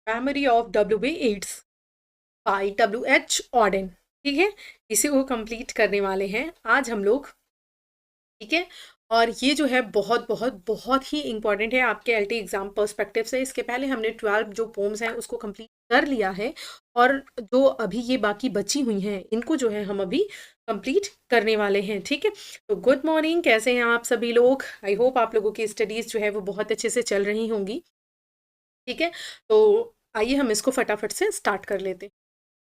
Memory of WB Yeats by WH Auden. ठीक है, इसी को कंप्लीट करने वाले हैं आज हम लोग। ठीक है, और ये जो है बहुत बहुत बहुत ही इंपॉर्टेंट है आपके LT एग्जाम पर्सपेक्टिव से। इसके पहले हमने 12 जो पोम्स हैं उसको कंप्लीट कर लिया है, और जो अभी ये बाकी बची हुई हैं इनको जो है हम अभी कंप्लीट करने वाले हैं। ठीक है, तो गुड मॉर्निंग, कैसे हैं आप सभी लोग? आई होप आप लोगों की स्टडीज जो है वो बहुत अच्छे से चल रही होंगी। ठीक है, तो आइए हम इसको फटाफट से स्टार्ट कर लेते हैं।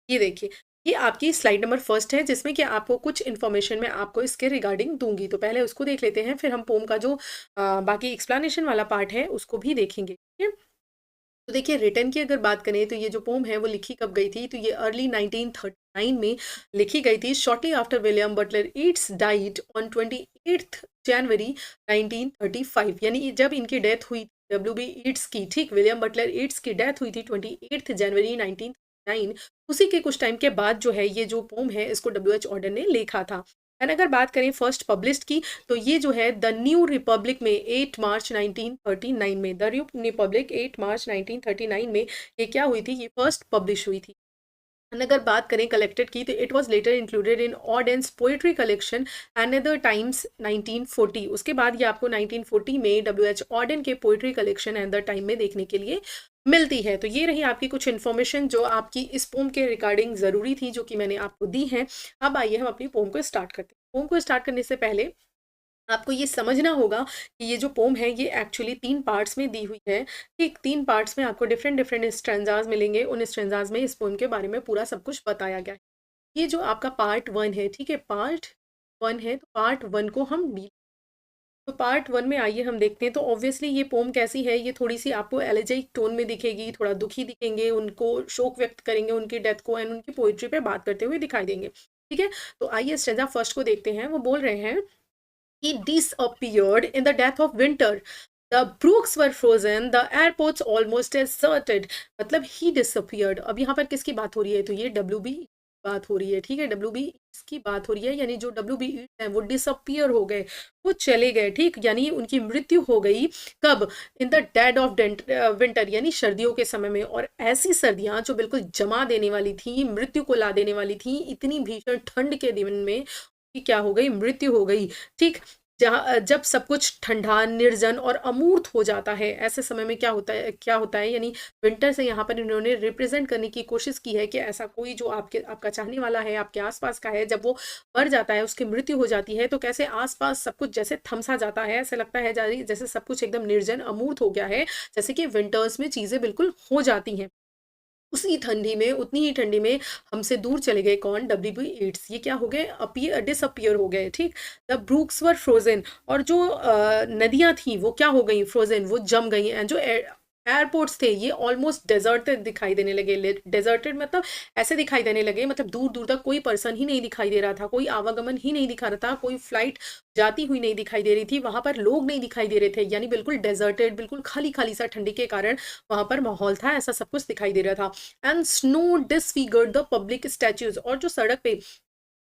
ये देखिए, ये आपकी स्लाइड नंबर फर्स्ट है जिसमें कि आपको कुछ इन्फॉर्मेशन मैं आपको इसके रिगार्डिंग दूंगी। तो पहले उसको देख लेते हैं, फिर हम पोम का जो बाकी एक्सप्लेनेशन वाला पार्ट है उसको भी देखेंगे। ठीक है, तो देखिए रिटर्न की अगर बात करें तो ये जो पोम है वो लिखी कब गई थी, तो ये अर्ली 1939 में लिखी गई थी, shortly after William Butler Yeats died on 28 जनवरी 1935। यानी जब इनकी डेथ हुई WB ईट्स की, ठीक, विलियम बटलर ईट्स की डेथ हुई थी 28 जनवरी 1939। उसी के कुछ टाइम के बाद जो है ये जो पोम है इसको WH ऑर्डर ने लिखा था। एंड अगर बात करें फर्स्ट पब्लिश्ड की, तो ये जो है द न्यू रिपब्लिक में 8 मार्च 1939 में, द न्यू रिपब्लिक 8 मार्च 1939 में ये क्या हुई थी, ये फर्स्ट पब्लिश हुई थी। एंड अगर बात करें कलेक्टेड की, तो it was later included in Auden's poetry collection another times 1940। उसके बाद ये आपको 1940 में WH ऑडेन के पोएट्री कलेक्शन अनदर टाइम में देखने के लिए मिलती है। तो ये रही आपकी कुछ इन्फॉर्मेशन जो आपकी इस पोम के रिगार्डिंग ज़रूरी थी, जो कि मैंने आपको दी है। अब आइए हम अपनी पोम को स्टार्ट करते हैं। पोम को स्टार्ट करने से पहले आपको ये समझना होगा कि ये जो पोम है ये एक्चुअली 3 पार्ट्स में दी हुई है। ठीक, 3 पार्ट्स में आपको डिफरेंट डिफरेंट स्ट्रेंजाज मिलेंगे। उन स्ट्रेंजाज में इस पोम के बारे में पूरा सब कुछ बताया गया है। ये जो आपका पार्ट 1 है, ठीक है, पार्ट 1 है, तो पार्ट 1 को हम डी, तो पार्ट 1 में आइए हम देखते हैं। तो ऑब्वियसली ये पोम कैसी है, ये थोड़ी सी आपको एलिजिक टोन में दिखेगी, थोड़ा दुखी दिखेंगे, उनको शोक व्यक्त करेंगे उनकी डेथ को, एंड उनकी पोइट्री पे बात करते हुए दिखाई देंगे। ठीक है, तो आइए स्ट्रेंजा फर्स्ट को देखते हैं। वो बोल रहे हैं, he disappeared in the death of winter. The brooks were frozen, the airports almost deserted. मतलब he disappeared। अब यहाँ पर किसकी बात हो रही है, तो ये WB बात हो रही है। ठीक है, WB इसकी बात हो रही है, यानी जो WB है वो डिसअपियर हो गए, वो चले गए। ठीक, यानी उनकी मृत्यु हो गई कब, in the dead of winter, यानी सर्दियों के समय में। और ऐसी सर्दियां जो बिल्कुल जमा देने वाली थी, मृत्यु को ला देने वाली थी, इतनी भीषण ठंड के दिन में कि क्या हो गई, मृत्यु हो गई। ठीक, जहाँ जब सब कुछ ठंडा, निर्जन और अमूर्त हो जाता है, ऐसे समय में क्या होता है, क्या होता है, यानी विंटर से यहाँ पर इन्होंने रिप्रेजेंट करने की कोशिश की है कि ऐसा कोई जो आपका चाहने वाला है, आपके आसपास का है, जब वो मर जाता है, उसकी मृत्यु हो जाती है, तो कैसे आसपास सब कुछ जैसे थमसा जाता है, ऐसे लगता है जैसे सब कुछ एकदम निर्जन अमूर्त हो गया है, जैसे कि विंटर्स में चीजें बिल्कुल हो जाती हैं। उसी ठंडी में, उतनी ही ठंडी में हमसे दूर चले गए कौन, WB ईट्स। ये क्या हो गए, अपीयर डिसअपियर हो गए। ठीक, द ब्रूक्स वर फ्रोजन, और जो नदियां थी वो क्या हो गई, फ्रोजन, वो जम गई। एंड जो एयरपोर्ट्स थे ये ऑलमोस्ट डेजर्टेड दिखाई देने लगे। डेजर्टेड मतलब ऐसे दिखाई देने लगे, मतलब दूर दूर तक कोई पर्सन ही नहीं दिखाई दे रहा था, कोई आवागमन ही नहीं दिखा रहा था, कोई फ्लाइट जाती हुई नहीं दिखाई दे रही थी, वहां पर लोग नहीं दिखाई दे रहे थे, यानी बिल्कुल डेजर्टेड, बिल्कुल खाली खाली सा, ठंडी के कारण वहां पर माहौल था, ऐसा सब कुछ दिखाई दे रहा था। And snow disfigured the public statues, और जो सड़क पे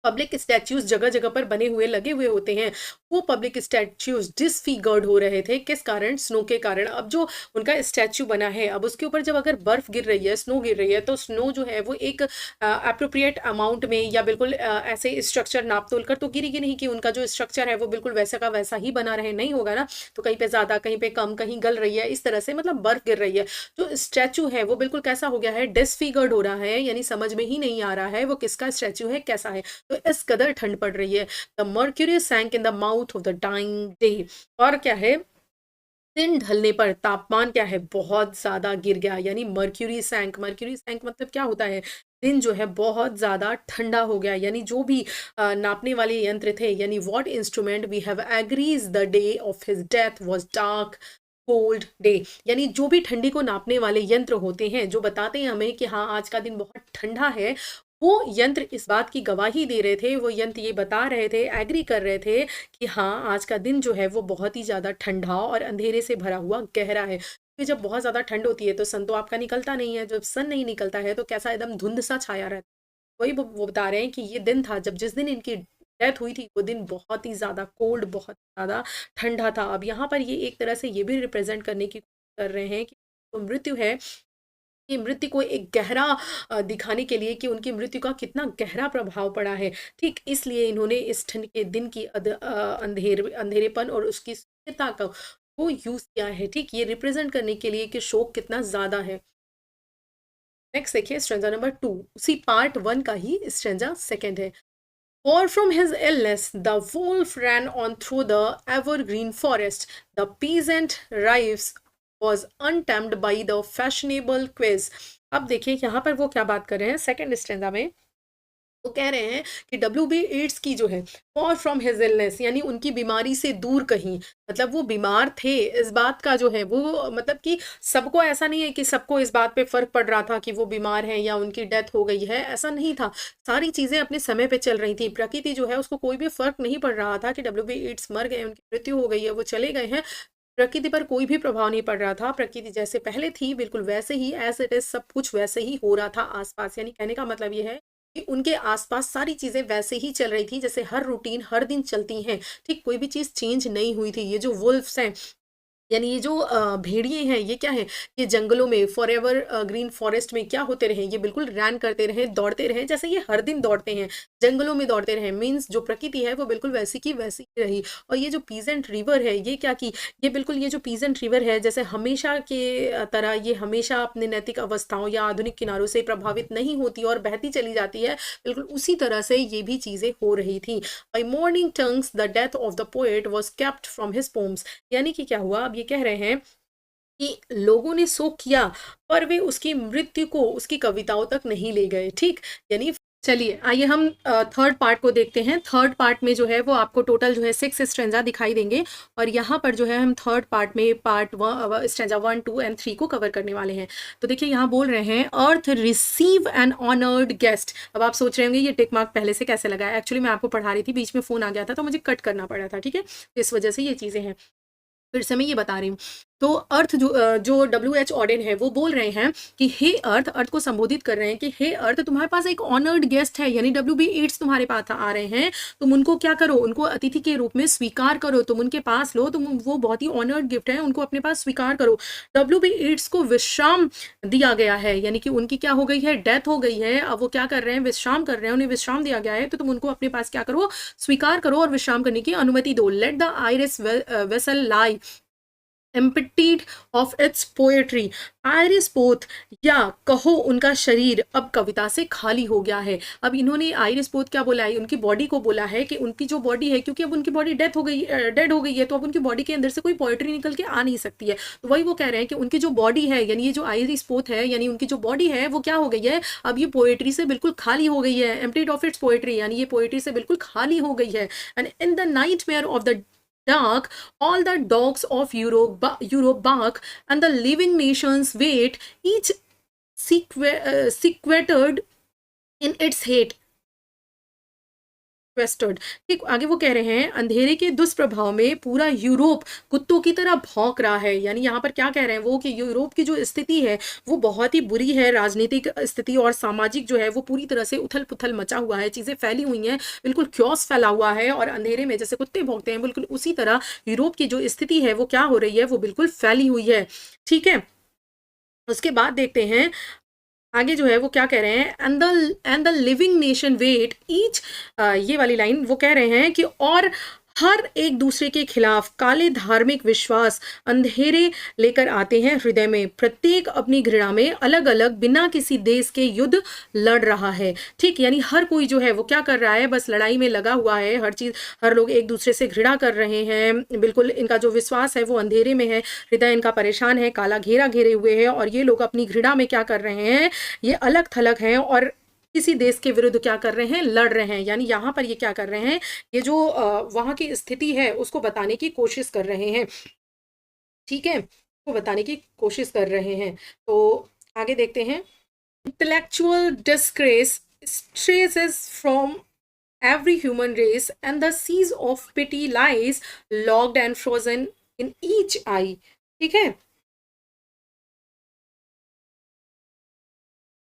पब्लिक स्टैच्यूज जगह जगह पर बने हुए लगे हुए होते हैं, वो पब्लिक स्टैच्यूज डिसफिगर्ड हो रहे थे। किस कारण, स्नो के कारण। अब जो उनका स्टैच्यू बना है, अब उसके ऊपर जब अगर बर्फ गिर रही है, स्नो गिर रही है, तो स्नो जो है वो एक अप्रोप्रिएट अमाउंट में, या बिल्कुल ऐसे स्ट्रक्चर नाप तोल कर तो गिरेगी नहीं कि उनका जो स्ट्रक्चर है वो बिल्कुल वैसा का वैसा ही बना रहे, नहीं होगा ना। तो कहीं पे ज्यादा, कहीं पे कम, कहीं गल रही है, इस तरह से मतलब बर्फ गिर रही है। जो स्टैचू है वो बिल्कुल कैसा हो गया है, डिसफिगर्ड हो रहा है, यानी समझ में ही नहीं आ रहा है वो किसका स्टैचू है, कैसा है। तो इस कदर ठंड पड़ रही है। The mercury sank in the mouth of the dying day, और क्या है, दिन ढलने पर तापमान क्या है, बहुत ज्यादा गिर गया। यानी मर्क्यूरी सैंक, मर्क्यूरी सैंक मतलब क्या होता है, दिन जो है बहुत ज्यादा ठंडा हो गया। यानी जो भी नापने वाले यंत्र थे, यानी what instrument we have agrees the day of his death was dark cold day, यानी जो भी ठंडी को नापने वाले यंत्र होते हैं, जो बताते हैं हमें कि हाँ आज का दिन बहुत ठंडा है, वो यंत्र इस बात की गवाही दे रहे थे, वो यंत्र ये बता रहे थे, एग्री कर रहे थे कि हाँ आज का दिन जो है वो बहुत ही ज़्यादा ठंडा और अंधेरे से भरा हुआ गहरा है। क्योंकि जब बहुत ज़्यादा ठंड होती है तो सन तो आपका निकलता नहीं है, जब सन नहीं निकलता है तो कैसा एकदम धुंध सा छाया रहता है। वही वो बता रहे हैं कि ये दिन था जब, जिस दिन इनकी डेथ हुई थी, वो दिन बहुत ही ज़्यादा कोल्ड, बहुत ज़्यादा ठंडा था। अब यहाँ पर ये एक तरह से ये भी रिप्रेजेंट करने की कोशिश कर रहे हैं कि जो मृत्यु है की मृत्यु को एक गहरा दिखाने के लिए कि उनकी मृत्यु का कितना गहरा प्रभाव पड़ा है। ठीक इसलिए इन्होंने इस ठंड के दिन की अंधेरेपन और उसकी शून्यता को यूज किया है। ठीक ये रिप्रेजेंट करने के लिए कि शोक कितना ज्यादा है। नेक्स्ट देखिए स्ट्रेंजा नंबर 2, उसी पार्ट 1 का ही स्ट्रेंजा सेकंड है। Far from his illness, the wolf ran on through the evergreen forest. The peasant rives was untamed by the fashionable quiz. अब देखिए यहाँ पर वो क्या बात कर रहे हैं सेकंड स्टेंजा में। वो कह रहे हैं कि WB8 की जो है फॉर फ्रॉम हिज इलनेस यानी उनकी बीमारी से दूर कहीं, मतलब वो बीमार थे इस बात का जो है वो, मतलब कि सबको ऐसा नहीं है कि सबको इस बात पे फर्क पड़ रहा था कि वो बीमार हैं या उनकी डेथ हो गई है, ऐसा नहीं था। सारी चीजें अपने समय पे चल रही थी। प्रकृति जो है उसको कोई भी फर्क नहीं पड़ रहा था कि WB8 मर गए, उनकी मृत्यु हो गई है, वो चले गए हैं। प्रकृति पर कोई भी प्रभाव नहीं पड़ रहा था। प्रकृति जैसे पहले थी बिल्कुल वैसे ही एज इट इज सब कुछ वैसे ही हो रहा था आसपास। यानी कहने का मतलब ये है कि उनके आसपास सारी चीजें वैसे ही चल रही थी जैसे हर रूटीन हर दिन चलती हैं। ठीक कोई भी चीज चेंज नहीं हुई थी। ये जो वुल्फ्स हैं यानी ये जो भेड़िए हैं ये क्या है, ये जंगलों में फॉर एवर ग्रीन फॉरेस्ट में क्या होते रहे, ये बिल्कुल रन करते रहे, दौड़ते रहे जैसे ये हर दिन दौड़ते हैं, जंगलों में दौड़ते रहे। मीन्स जो प्रकृति है वो बिल्कुल वैसी की वैसी ही रही। और ये जो पीजेंट रिवर है ये क्या की, ये बिल्कुल ये जो पीजेंट रिवर है जैसे हमेशा के तरह ये हमेशा अपने नैतिक अवस्थाओं या आधुनिक किनारों से प्रभावित नहीं होती और बहती चली जाती है, बिल्कुल उसी तरह से ये भी चीजें हो रही थी। By morning tongues the death of the poet was kept from his poems. यानी कि क्या हुआ, अब ये कह रहे हैं कि लोगों ने शोक किया पर वे उसकी मृत्यु को उसकी कविताओं तक नहीं ले गए। ठीक यानी चलिए आइए हम थर्ड पार्ट को देखते हैं। थर्ड पार्ट में जो है वो आपको टोटल जो है 6 स्ट्रेंजा दिखाई देंगे और यहाँ पर जो है हम थर्ड पार्ट में पार्ट स्ट्रेंजा 1, 2 एंड 3 को कवर करने वाले हैं। तो देखिए यहाँ बोल रहे हैं अर्थ रिसीव एन ऑनर्ड गेस्ट। अब आप सोच रहे होंगे ये टिक मार्क पहले से कैसे लगा है। एक्चुअली मैं आपको पढ़ा रही थी, बीच में फोन आ गया था तो मुझे कट करना पड़ा था। ठीक है, इस वजह से ये चीजें हैं, फिर से मैं ये बता रही हूँ। तो अर्थ जो WH ऑडेन है वो बोल रहे हैं कि हे अर्थ, अर्थ को संबोधित कर रहे हैं कि हे अर्थ तुम्हारे पास एक ऑनर्ड गेस्ट है, यानी WB8 तुम्हारे पास आ रहे हैं, तुम उनको क्या करो, उनको अतिथि के रूप में स्वीकार करो, तुम उनके पास लो, तुम वो बहुत ही ऑनर्ड गिफ्ट है उनको अपने पास स्वीकार करो। WB8 को विश्राम दिया गया है, यानी कि उनकी क्या हो गई है, डेथ हो गई है। अब वो क्या कर रहे हैं, विश्राम कर रहे हैं, उन्हें विश्राम दिया गया है, तो तुम उनको अपने पास क्या करो, स्वीकार करो और विश्राम करने की अनुमति दो। Let the Irish vessel lie emptied of its poetry. Irish poet या कहो उनका शरीर अब कविता से खाली हो गया है। अब इन्होंने आयरिस पोथ क्या बोला है, उनकी बॉडी को बोला है कि उनकी जो बॉडी है, क्योंकि अब उनकी बॉडी डेड हो गई है, तो अब उनकी बॉडी के अंदर से कोई पोएट्री निकल के आ नहीं सकती है। तो वही वो कह रहे हैं कि उनकी जो बॉडी है, यानी ये जो आयरिस पोथ है, यानी उनकी जो बॉडी है वो क्या हो गई है, अब ये पोएट्री से बिल्कुल खाली हो गई है। एम्प्टीड ऑफ इट्स पोएट्री यानी ये पोएट्री से बिल्कुल खाली हो गई है। And in the nightmare of the dark, all the dogs of Europe bark, and the living nations wait, each sequestered in its hate. ठीक आगे वो कह रहे हैं अंधेरे के दुष्प्रभाव में पूरा यूरोप कुत्तों की तरह भौंक रहा है। यानी यहाँ पर क्या कह रहे हैं वो कि यूरोप की जो स्थिति है वो बहुत ही बुरी है, राजनीतिक स्थिति और सामाजिक जो है वो पूरी तरह से उथल पुथल मचा हुआ है, चीजें फैली हुई हैं, बिल्कुल क्योस फैला हुआ है और अंधेरे में जैसे कुत्ते भौंकते हैं बिल्कुल उसी तरह यूरोप की जो स्थिति है वो क्या हो रही है, वो बिल्कुल फैली हुई है। ठीक है, उसके बाद देखते हैं आगे जो है वो क्या कह रहे हैं, and the living nation wait each, ये वाली लाइन वो कह रहे हैं कि और हर एक दूसरे के खिलाफ काले धार्मिक विश्वास अंधेरे लेकर आते हैं हृदय में, प्रत्येक अपनी घृणा में अलग अलग बिना किसी देश के युद्ध लड़ रहा है। ठीक यानी हर कोई जो है वो क्या कर रहा है, बस लड़ाई में लगा हुआ है, हर चीज हर लोग एक दूसरे से घृणा कर रहे हैं, बिल्कुल इनका जो विश्वास है वो अंधेरे में है, हृदय इनका परेशान है, काला घेरा घेरे हुए है और ये लोग अपनी घृणा में क्या कर रहे हैं, ये अलग थलग हैं और किसी देश के विरुद्ध क्या कर रहे हैं, लड़ रहे हैं। यानी यहाँ पर ये क्या कर रहे हैं, ये जो वहां की स्थिति है उसको बताने की कोशिश कर रहे हैं। ठीक है, वो बताने की कोशिश कर रहे हैं। तो आगे देखते हैं, intellectual disgrace stresses from every human race and the seas of pity lies locked and frozen in each eye. ठीक है,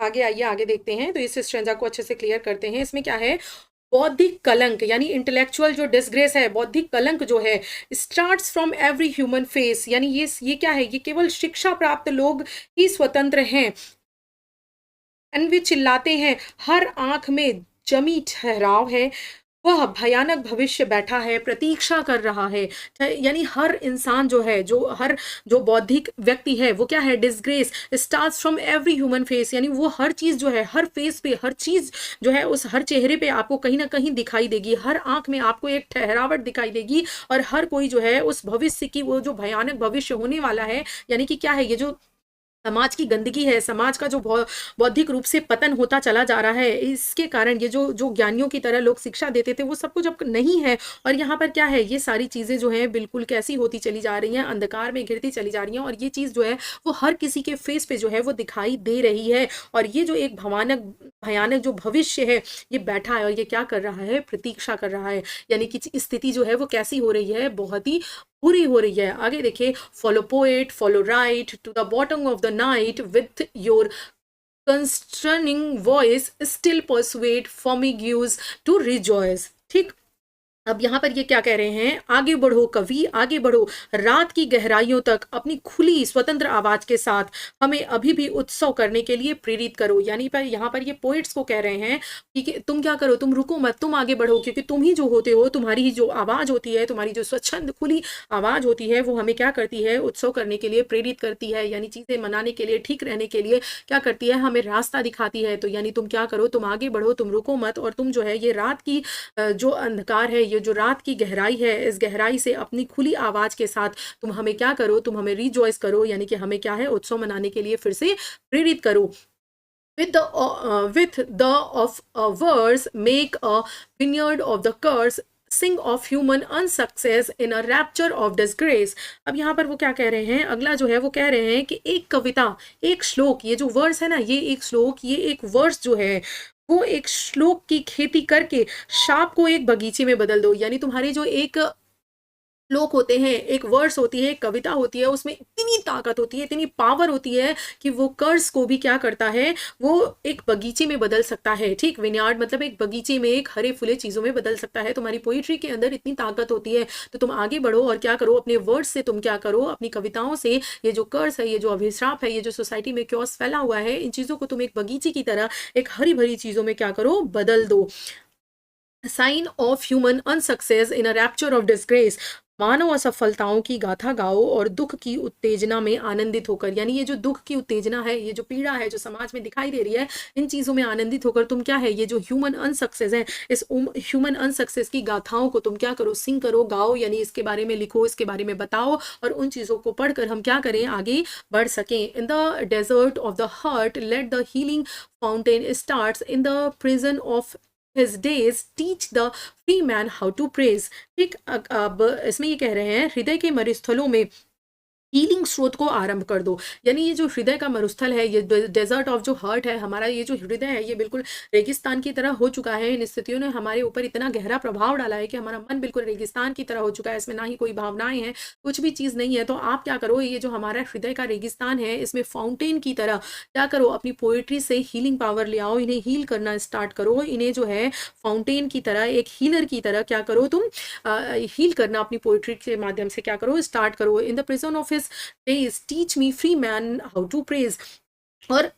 आगे आइए आगे देखते हैं। तो इस स्ट्रेंजा को अच्छे से क्लियर करते हैं। इसमें क्या है, बौद्धिक कलंक यानी इंटेलेक्चुअल जो डिसग्रेस है, बौद्धिक कलंक जो है, starts from every human face, यानी ये क्या है, ये केवल शिक्षा प्राप्त लोग ही स्वतंत्र हैं एंड वे चिल्लाते हैं, हर आंख में जमी ठहराव है, वह भयानक भविष्य बैठा है, प्रतीक्षा कर रहा है। यानी हर इंसान जो है, जो बौद्धिक व्यक्ति है, वो क्या है, disgrace starts from every human face, यानी वो हर चीज जो है, हर फेस पे हर चीज जो है, उस हर चेहरे पे आपको कहीं ना कहीं दिखाई देगी, हर आंख में आपको एक ठहरावट दिखाई देगी, और हर कोई जो है उस भविष्य की, वो जो भयानक भविष्य होने वाला है, यानी कि क्या है, ये जो समाज की गंदगी है, समाज का जो बौद्धिक रूप से पतन होता चला जा रहा है, इसके कारण ये जो जो ज्ञानियों की तरह लोग शिक्षा देते थे, वो सब कुछ अब नहीं है। और यहाँ पर क्या है, ये सारी चीज़ें जो हैं बिल्कुल कैसी होती चली जा रही हैं, अंधकार में घिरती चली जा रही हैं, और ये चीज़ जो है वो हर किसी के फेस पे जो है वो दिखाई दे रही है। और ये जो एक भयानक जो भविष्य है, ये बैठा है, और ये क्या कर रहा है, प्रतीक्षा कर रहा है। यानी कि स्थिति जो है वो कैसी हो रही है, बहुत ही बुरी हो रही है। आगे देखिए, follow poet, follow right to the bottom of the night with your constraining voice still persuade Formigus to rejoice। ठीक, अब यहाँ पर ये क्या कह रहे हैं, आगे बढ़ो कवि, आगे बढ़ो, रात की गहराइयों तक अपनी खुली स्वतंत्र आवाज के साथ हमें अभी भी उत्सव करने के लिए प्रेरित करो। यानी पर यहाँ पर ये पोइट्स को कह रहे हैं कि तुम क्या करो, तुम रुको मत, तुम आगे बढ़ो, क्योंकि तुम ही जो होते हो, तुम्हारी ही जो आवाज होती है, तुम्हारी जो स्वच्छंद खुली आवाज होती है, वो हमें क्या करती है, उत्सव करने के लिए प्रेरित करती है। यानी चीजें मनाने के लिए, ठीक रहने के लिए क्या करती है, हमें रास्ता दिखाती है। तो यानी तुम क्या करो, तुम आगे बढ़ो, तुम रुको मत, और तुम जो है ये रात की जो अंधकार है, ये जो रात की गहराई है, इस गहराई से अपनी खुली आवाज के साथ तुम हमें क्या करो, तुम हमें रिजॉइस करो, यानी कि हमें क्या है, उत्सव मनाने के लिए फिर से प्रेरित करो। with the of a verse make a vineyard of the curse, sing of human unsuccess in a rapture of disgrace। अब यहाँ पर वो क्या कह रहे हैं, अगला जो है वो कह रहे हैं कि एक कविता, एक श्लोक, ये जो वर्स है ना, ये एक श्लोक, ये एक वर्स जो है, वो एक श्लोक की खेती करके शाप को एक बगीचे में बदल दो। यानी तुम्हारी जो एक श्लोक होते हैं, एक वर्ड्स होती है, एक कविता होती है, उसमें इतनी ताकत होती है, इतनी पावर होती है कि वो कर्ज को भी क्या करता है, वो एक बगीचे में बदल सकता है। ठीक, विनयार्ड मतलब एक बगीचे में, एक हरे फुले चीजों में बदल सकता है। तुम्हारी पोइट्री के अंदर इतनी ताकत होती है, तो तुम आगे बढ़ो और क्या करो, अपने वर्ड्स से तुम क्या करो, अपनी कविताओं से ये जो कर्ज है, ये जो अभिश्राप है, ये जो सोसाइटी में क्योस फैला हुआ है, इन चीजों को तुम एक बगीचे की तरह एक हरी भरी चीजों में क्या करो, बदल दो। Sign of human unsuccess in a rapture of disgrace, मानव असफलताओं की गाथा गाओ और दुख की उत्तेजना में आनंदित होकर। यानी ये जो दुख की उत्तेजना है, ये जो पीड़ा है जो समाज में दिखाई दे रही है, इन चीजों में आनंदित होकर तुम क्या है, ये जो ह्यूमन अनसक्सेस है, इस ह्यूमन अनसक्सेस की गाथाओं को तुम क्या करो, सिंग करो, गाओ, यानी इसके बारे में लिखो, इसके बारे में बताओ, और उन चीजों को पढ़कर हम क्या करें, आगे बढ़ सकें। In the desert of the heart let the healing fountain starts, in the prison of his days teach the free man how to praise। ठीक, अब इसमें ये कह रहे हैं, हृदय के मरुस्थलों में हीलिंग स्रोत को आरंभ कर दो। यानी ये जो हृदय का मरुस्थल है, ये डेजर्ट ऑफ जो हार्ट है हमारा, ये जो हृदय है, ये बिल्कुल रेगिस्तान की तरह हो चुका है। इन स्थितियों ने हमारे ऊपर इतना गहरा प्रभाव डाला है कि हमारा मन बिल्कुल रेगिस्तान की तरह हो चुका है, इसमें ना ही कोई भावनाएं हैं, कुछ भी चीज़ नहीं है। तो आप क्या करो, ये जो हमारा हृदय का रेगिस्तान है, इसमें फाउंटेन की तरह क्या करो, अपनी पोइट्री से हीलिंग पावर ले आओ, इन्हें हील करना स्टार्ट करो, इन्हें जो है फाउंटेन की तरह, एक हीलर की तरह क्या करो, तुम हील करना अपनी पोइट्री के माध्यम से क्या करो, स्टार्ट करो। इन the prison of his days teach me free man how to praise। और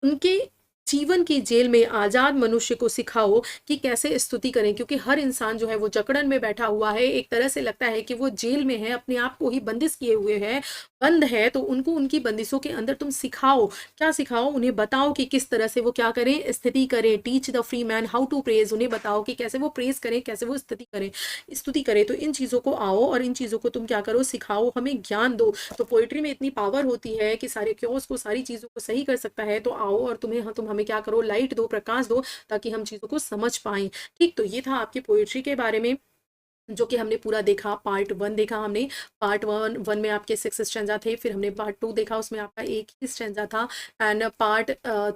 उनके जीवन की जेल में आजाद मनुष्य को सिखाओ कि कैसे स्तुति करें, क्योंकि हर इंसान जो है वो जकड़न में बैठा हुआ है, एक तरह से लगता है कि वो जेल में है, अपने आप को ही बंदिश किए हुए है, बंद है। तो उनको उनकी बंदिशों के अंदर तुम सिखाओ, क्या सिखाओ, उन्हें बताओ कि किस तरह से वो क्या करें, स्तुति करें। Teach the free man how to praise, उन्हें बताओ कि कैसे वो प्रेज करें, कैसे वो स्तुति करें। तो इन चीज़ों को आओ और इन चीज़ों को तुम क्या करो, सिखाओ, हमें ज्ञान दो। तो पोइट्री में इतनी पावर होती है कि सारे क्योस को, सारी चीज़ों को सही कर सकता है। तो आओ और तुम हमें क्या करो, लाइट दो, प्रकाश दो, ताकि हम चीज़ों को समझ पाएं। ठीक, तो ये था आपकी पोइट्री के बारे में, जो कि हमने पूरा देखा। पार्ट 1 देखा हमने, पार्ट वन में आपके 6 स्टैंजा थे, फिर हमने पार्ट 2 देखा, उसमें आपका एक ही स्टैंजा था, एंड पार्ट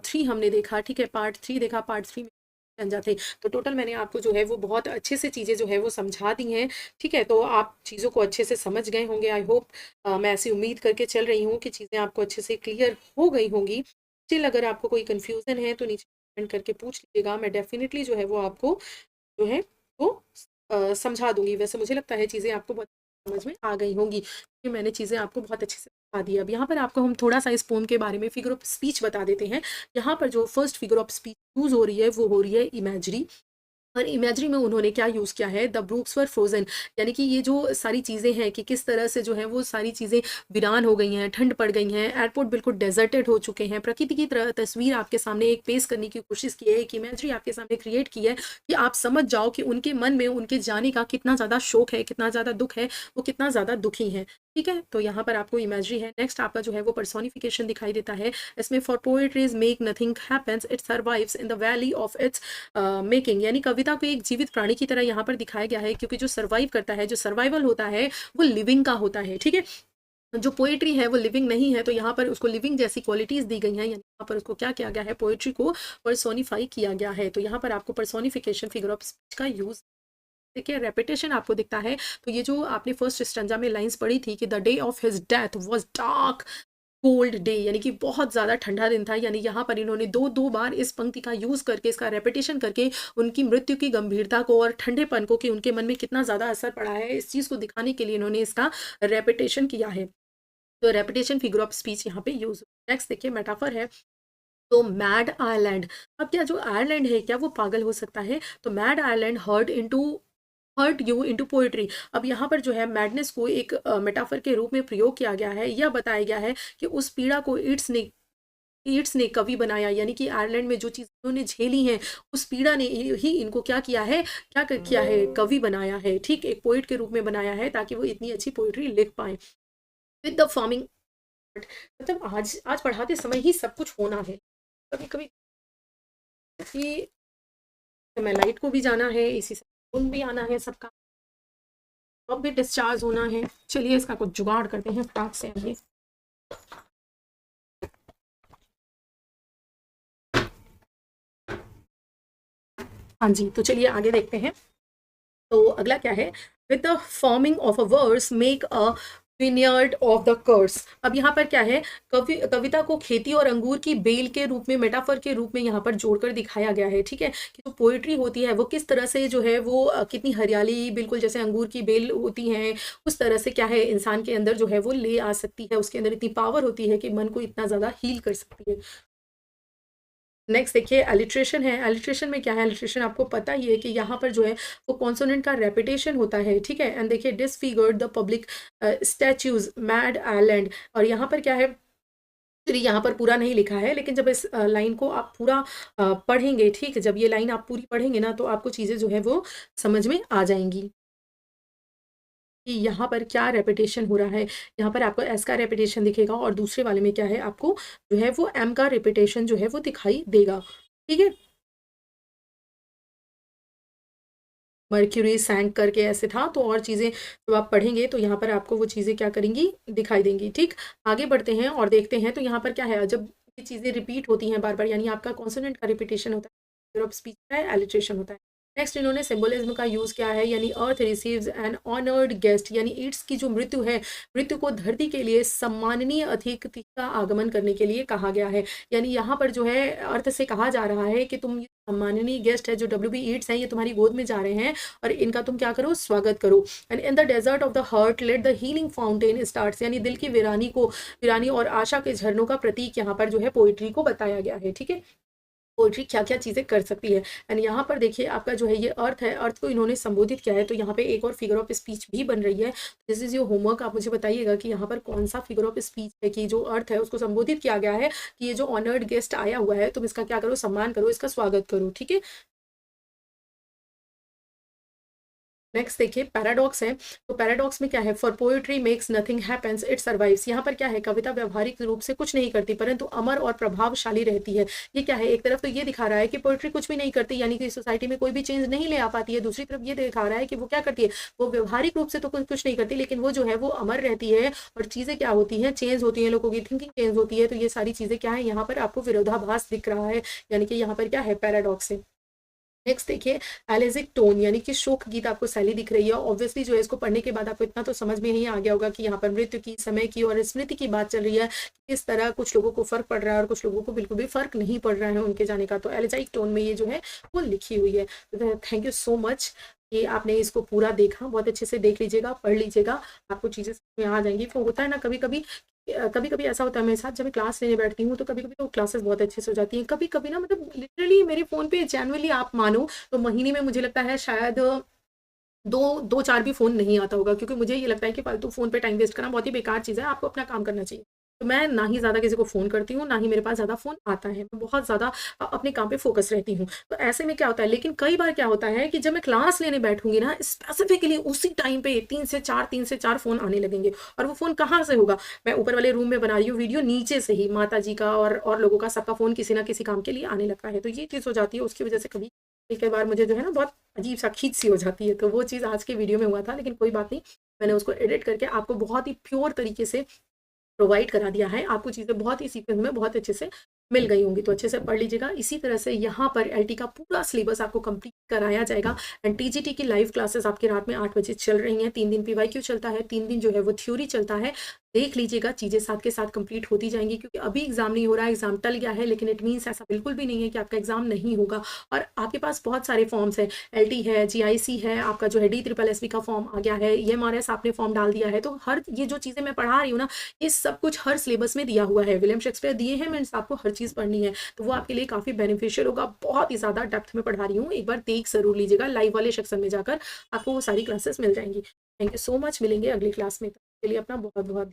3 हमने देखा। ठीक है, पार्ट 3 देखा, पार्ट 3 में स्टैंजा थे। तो टोटल मैंने आपको जो है वो बहुत अच्छे से चीज़ें जो है वो समझा दी हैं। ठीक है, तो आप चीज़ों को अच्छे से समझ गए होंगे, आई होप। मैं ऐसी उम्मीद करके चल रही हूँ कि चीज़ें आपको अच्छे से क्लियर हो गई होंगी। स्टिल अगर आपको कोई कन्फ्यूज़न है तो नीचे कमेंट करके पूछ लीजिएगा, मैं डेफिनेटली जो है वो आपको जो है वो समझा दूंगी। वैसे मुझे लगता है चीज़ें आपको बहुत समझ में आ गई होंगी, कि मैंने चीज़ें आपको बहुत अच्छे से बता दी। अब यहाँ पर आपको हम थोड़ा सा इस पोम के बारे में फिगर ऑफ स्पीच बता देते हैं। यहाँ पर जो first figure of speech use हो रही है वो हो रही है इमेजरी। और इमेजरी में उन्होंने क्या यूज़ किया है, द ब्रूक्स वर फ्रोजन, यानी कि ये जो सारी चीज़ें हैं कि किस तरह से जो है वो सारी चीज़ें वीरान हो गई हैं, ठंड पड़ गई हैं, एयरपोर्ट बिल्कुल डेजर्टेड हो चुके हैं। प्रकृति की तस्वीर आपके सामने एक पेश करने की कोशिश की है, एक इमेजरी आपके सामने क्रिएट की है कि आप समझ जाओ कि उनके मन में उनके जाने का कितना ज़्यादा शोक है, कितना ज़्यादा दुख है, वो कितना ज़्यादा दुखी हैं। ठीक है, तो यहाँ पर आपको इमेजरी है। नेक्स्ट आपका जो है वो पर्सोनिफिकेशन दिखाई देता है। इसमें for poetries make nothing happens, it survives in the valley of its making, यानी कविता को एक जीवित प्राणी की तरह यहाँ पर दिखाया गया है, क्योंकि जो सर्वाइव करता है, जो सर्वाइवल होता है वो लिविंग का होता है। ठीक है, जो पोएट्री है वो लिविंग नहीं है, तो यहाँ पर उसको लिविंग जैसी क्वालिटीज दी गई हैं, यानी यहाँ पर उसको क्या किया गया है, पोएट्री को पर्सोनिफाई किया गया है। तो यहाँ पर आपको पर्सोनिफिकेशन फिगर ऑफ स्पीच का यूज, देखिए रेपिटेशन आपको दिखता है। तो ये जो आपने फर्स्ट स्टैंजा में लाइंस पढ़ी थी कि the day of his death was dark cold day, यानी कि बहुत ज़्यादा ठंडा दिन था, यानी यहाँ पर इन्होंने दो दो बार इस पंक्ति का यूज़ करके, इसका रेपिटेशन करके उनकी मृत्यु की गंभीरता को और ठंडेपन को, कि उनके मन में कितना ज़्यादा असर पड़ा है, इस चीज़ को दिखाने के लिए इन्होंने इसका रेपिटेशन किया है। तो रेपिटेशन फिगर ऑफ स्पीच यहाँ पे यूज। नेक्स्ट देखिए मेटाफर है, तो मैड आयरलैंड। अब क्या जो आयरलैंड है क्या वो पागल हो सकता है? तो mad Ireland hurt you into poetry. अब यहाँ पर जो है मैडनेस को एक मेटाफर के रूप में प्रयोग किया गया है। यह बताया गया है कि उस पीड़ा को ईट्स ने कवि बनाया, यानी कि आयरलैंड में जो चीज़ उन्होंने झेली हैं, उस पीड़ा ने ही इनको क्या किया है, किया है, कवि बनाया है। ठीक, एक पोइट के रूप में बनाया है, ताकि वो इतनी अच्छी पोइट्री लिख पाए। विद द फॉर्मिंग, मतलब आज आज पढ़ाते समय ही सब कुछ होना है। कभी कभी मैं लाइट को भी जाना है, इसी से खून भी आना है सबका, अब भी डिस्चार्ज होना है। चलिए इसका कुछ जुगाड़ करते हैं फटाक से। आइए, हाँ जी, तो चलिए आगे देखते हैं। तो अगला क्या है, with the farming of a verse make a vineyard of the curse. अब यहाँ पर क्या है, कविता को खेती और अंगूर की बेल के रूप में, मेटाफर के रूप में यहाँ पर जोड़कर दिखाया गया है। ठीक है, कि जो पोएट्री होती है वो किस तरह से जो है वो कितनी हरियाली, बिल्कुल जैसे अंगूर की बेल होती हैं, उस तरह से क्या है इंसान के अंदर जो है वो ले आ सकती है, उसके अंदर इतनी पावर होती है कि मन को इतना ज़्यादा हील कर सकती है। नेक्स्ट देखिए एलिट्रेशन है। एलिट्रेशन में क्या है, एलिट्रेशन आपको पता ही है कि यहाँ पर जो है वो कॉन्सोनेंट का रेपिटेशन होता है। ठीक है, एंड देखिए disfigured the public statues mad island. और यहाँ पर क्या है, चलिए यहाँ पर पूरा नहीं लिखा है, लेकिन जब इस लाइन को आप पूरा पढ़ेंगे, ठीक है, जब ये लाइन आप पूरी पढ़ेंगे ना, तो आपको चीज़ें जो है वो समझ में आ जाएंगी कि यहाँ पर क्या रेपिटेशन हो रहा है। यहाँ पर आपको एस का रेपिटेशन दिखेगा, और दूसरे वाले में क्या है, आपको जो है वो एम का रेपिटेशन जो है वो दिखाई देगा। ठीक है, मर्क्यूरी सैंक करके ऐसे था। तो और चीज़ें जब आप पढ़ेंगे तो यहाँ पर आपको वो चीज़ें क्या करेंगी, दिखाई देंगी। ठीक, आगे बढ़ते हैं और देखते हैं। तो यहाँ पर क्या है, जब ये चीज़ें रिपीट होती हैं बार बार, यानी आपका कॉन्सोनेंट का रिपीटेशन होता है, फिर स्पीच का एलिट्रेशन होता है। नेक्स्ट इन्होंने सिंबोलिज्म का यूज़ किया है, यानी अर्थ रिसीव्स एन ऑनर्ड गेस्ट, यानी ईट्स की जो मृत्यु है, मृत्यु को धरती के लिए सम्माननीय अतिथि का आगमन करने के लिए कहा गया है। यानी यहाँ पर जो है अर्थ से कहा जा रहा है कि तुम सम्माननीय गेस्ट है जो WB ईट्स हैं, ये तुम्हारी गोद में जा रहे हैं, और इनका तुम क्या करो, स्वागत करो। And in the desert of the heart let the healing fountain starts, यानी दिल की वीरानी और आशा के झरनों का प्रतीक यहाँ पर जो है पोइट्री को बताया गया है। ठीक है, पोइट्री क्या क्या चीज़ें कर सकती है। एंड यहाँ पर देखिए आपका जो है ये अर्थ है, अर्थ को इन्होंने संबोधित किया है। तो यहाँ पे एक और फिगर ऑफ स्पीच भी बन रही है। दिस इज योर होमवर्क, आप मुझे बताइएगा कि यहाँ पर कौन सा फिगर ऑफ स्पीच है कि जो अर्थ है उसको संबोधित किया गया है कि ये जो ऑनर्ड गेस्ट आया हुआ है, तुम इसका क्या करो, सम्मान करो, इसका स्वागत करो। ठीक है, नेक्स्ट देखिए पैराडॉक्स है। तो पैराडॉक्स में क्या है, for poetry makes nothing happens it survives. यहाँ पर क्या है, कविता व्यवहारिक रूप से कुछ नहीं करती, परंतु अमर और प्रभावशाली रहती है। ये क्या है, एक तरफ तो ये दिखा रहा है कि पोएट्री कुछ भी नहीं करती, यानी कि सोसाइटी में कोई भी चेंज नहीं ले आ पाती है। दूसरी तरफ ये दिखा रहा है कि वो क्या करती है, वो व्यवहारिक रूप से तो कुछ नहीं करती, लेकिन वो जो है वो अमर रहती है, और चीज़ें क्या होती हैं, चेंज होती हैं, लोगों की थिंकिंग चेंज होती है। तो ये सारी चीज़ें क्या है, यहाँ पर आपको विरोधाभास दिख रहा है, यानी कि यहाँ पर क्या है, पैराडॉक्स है। नेक्स्ट देखिए एलेजिक टोन, यानी कि शोक गीत आपको शैली दिख रही है। ऑब्वियसली जो है इसको पढ़ने के बाद आपको इतना तो समझ में ही आ गया होगा कि यहाँ पर मृत्यु की, समय की और स्मृति की बात चल रही है। इस तरह कुछ लोगों को फर्क पड़ रहा है और कुछ लोगों को बिल्कुल भी फर्क नहीं पड़ रहा है उनके जाने का। तो एलेजाइक टोन में ये जो है वो लिखी हुई है। Thank you so much. कि आपने इसको पूरा देखा, बहुत अच्छे से देख लीजिएगा, पढ़ लीजिएगा, आपको चीज़ें समझ में आ जाएँगी। तो होता है ना कभी-कभी कभी-कभी ऐसा होता है मेरे साथ, जब मैं क्लास लेने बैठती हूँ तो कभी-कभी तो क्लासेस बहुत अच्छे से हो जाती हैं। कभी-कभी ना मतलब लिटरली मेरे फ़ोन पे जेनुइनली आप मानो तो महीने में मुझे लगता है शायद 2-4 भी फ़ोन नहीं आता होगा, क्योंकि मुझे ये लगता है कि फालतू फ़ोन पे टाइम वेस्ट करना बहुत ही बेकार चीज़ है, आपको अपना काम करना चाहिए। तो मैं ना ही ज़्यादा किसी को फ़ोन करती हूँ, ना ही मेरे पास ज़्यादा फ़ोन आता है। मैं बहुत ज़्यादा अपने काम पे फ़ोकस रहती हूँ। तो ऐसे में क्या होता है, लेकिन कई बार क्या होता है कि जब मैं क्लास लेने बैठूँगी ना, स्पेसिफ़िकली उसी टाइम पे 3 से 4 फ़ोन आने लगेंगे। और वो फ़ोन कहाँ से होगा? मैं ऊपर वाले रूम में बना रही हूँ वीडियो, नीचे से ही माताजी का और लोगों का सबका फ़ोन किसी न किसी काम के लिए आने लगता है। तो ये चीज़ हो जाती है, उसकी वज़ह से कभी कई बार मुझे जो है ना बहुत अजीब-सा खींच-सी हो जाती है। तो वो चीज़ आज के वीडियो में हुआ था, लेकिन कोई बात नहीं, मैंने उसको एडिट करके आपको बहुत ही प्योर तरीके से प्रोवाइड करा दिया है। आपको चीज़ें बहुत ही सीक्वेंस में बहुत अच्छे से मिल गई होंगी, तो अच्छे से पढ़ लीजिएगा। इसी तरह से यहाँ पर एलटी का पूरा सिलेबस आपको कंप्लीट कराया जाएगा एंड टीजीटी की लाइव क्लासेस आपकी रात में 8 बजे चल रही हैं। 3 दिन पीवाईक्यू चलता है, 3 दिन जो है वो थ्योरी चलता है। देख लीजिएगा, चीज़ें साथ के साथ कंप्लीट होती जाएँगी, क्योंकि अभी एग्ज़ाम नहीं हो रहा है, एग्ज़ाम टल गया है, लेकिन इट मीन्स ऐसा बिल्कुल भी नहीं है कि आपका एग्ज़ाम नहीं होगा। और आपके पास बहुत सारे फॉर्म्स हैं, एलटी है, जीआईसी है, आपका जो है DSSS का फॉर्म आ गया है, ईएमआरएस आपने फॉर्म डाल दिया है। तो हर ये जो चीज़ें मैं पढ़ा रही हूँ ना, ये सब कुछ हर सिलेबस में दिया हुआ है। विलियम शेक्सपियर दिए हैं, मीन्स आपको हर चीज़ पढ़नी है, तो वो आपके लिए काफ़ी बेनिफिशियल होगा। बहुत ही ज़्यादा डेप्थ में पढ़ा रही हूँ, एक बार देख ज़रूर लीजिएगा, लाइव वाले सेक्शन में जाकर आपको वो सारी क्लासेस मिल जाएँगी। थैंक यू सो मच, मिलेंगे अगली क्लास में, तब तक के लिए अपना बहुत-बहुत